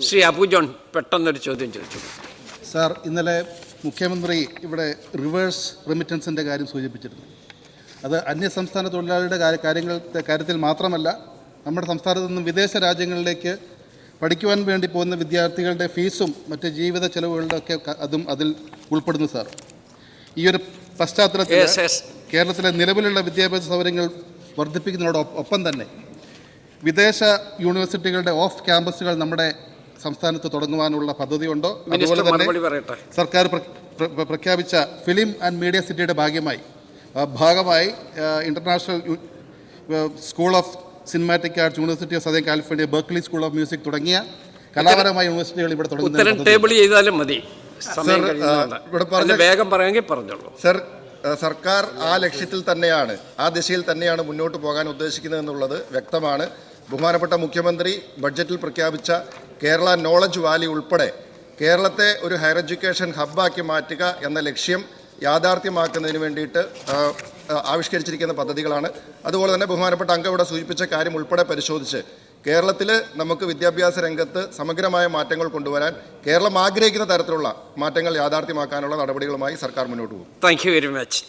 Shri Abu John പെട്ടെന്നൊരു ചോദ്യം ചോദിച്ചു. സാർ, ഇന്നലെ മുഖ്യമന്ത്രി ഇവിടെ റിവേഴ്സ് റെമിറ്റൻസിൻ്റെ കാര്യം സൂചിപ്പിച്ചിരുന്നു. അത് അന്യസംസ്ഥാന തൊഴിലാളികളുടെ കാര്യത്തിൽ മാത്രമല്ല, നമ്മുടെ സംസ്ഥാനത്തു നിന്നും വിദേശ രാജ്യങ്ങളിലേക്ക് പഠിക്കുവാൻ വേണ്ടി പോകുന്ന വിദ്യാർത്ഥികളുടെ ഫീസും മറ്റ് ജീവിത ചെലവുകളുടെ ഒക്കെ അതും അതിൽ ഉൾപ്പെടുന്നു. സാർ, ഈ ഒരു പശ്ചാത്തലത്തിൽ കേരളത്തിലെ നിലവിലുള്ള വിദ്യാഭ്യാസ സൗകര്യങ്ങൾ വർദ്ധിപ്പിക്കുന്നതോടൊപ്പം തന്നെ വിദേശ യൂണിവേഴ്സിറ്റികളുടെ ഓഫ് ക്യാമ്പസുകൾ നമ്മുടെ സംസ്ഥാനത്ത് തുടങ്ങുവാനുള്ള പദ്ധതിയുണ്ടോ? അതുപോലെ തന്നെ സർക്കാർ പ്രഖ്യാപിച്ച ഫിലിം ആൻഡ് മീഡിയ സിറ്റിയുടെ ഭാഗമായി international school of cinematic arts, university of southern California, Berkeley school of music തുടങ്ങിയ കലാപരമായ യൂണിവേഴ്സിറ്റികൾ ഇവിടെ തുടങ്ങുന്നത് ടേബിൾ ചെയ്താലും മതി. വേഗം പറയാമെങ്കിൽ പറഞ്ഞോളൂ. സർ, സർക്കാർ ആ ലക്ഷ്യത്തിൽ തന്നെയാണ്, ആ ദിശയിൽ തന്നെയാണ് മുന്നോട്ട് പോകാൻ ഉദ്ദേശിക്കുന്നത് എന്നുള്ളത് വ്യക്തമാണ്. ബഹുമാനപ്പെട്ട മുഖ്യമന്ത്രി ബഡ്ജറ്റിൽ പ്രഖ്യാപിച്ച കേരള നോളജ് വാലി ഉൾപ്പെടെ കേരളത്തെ ഒരു ഹയർ എഡ്യൂക്കേഷൻ ഹബ്ബാക്കി മാറ്റുക എന്ന ലക്ഷ്യം യാഥാർത്ഥ്യമാക്കുന്നതിന് വേണ്ടിയിട്ട് ആവിഷ്കരിച്ചിരിക്കുന്ന പദ്ധതികളാണ്. അതുപോലെ തന്നെ ബഹുമാനപ്പെട്ട അംഗം ഇവിടെ സൂചിപ്പിച്ച കാര്യം ഉൾപ്പെടെ പരിശോധിച്ച് കേരളത്തിൽ നമുക്ക് വിദ്യാഭ്യാസ രംഗത്ത് സമഗ്രമായ മാറ്റങ്ങൾ കൊണ്ടുവരാൻ കേരളം ആഗ്രഹിക്കുന്ന തരത്തിലുള്ള മാറ്റങ്ങൾ യാഥാർത്ഥ്യമാക്കാനുള്ള നടപടികളുമായി സർക്കാർ മുന്നോട്ട് പോകും. Thank you very much.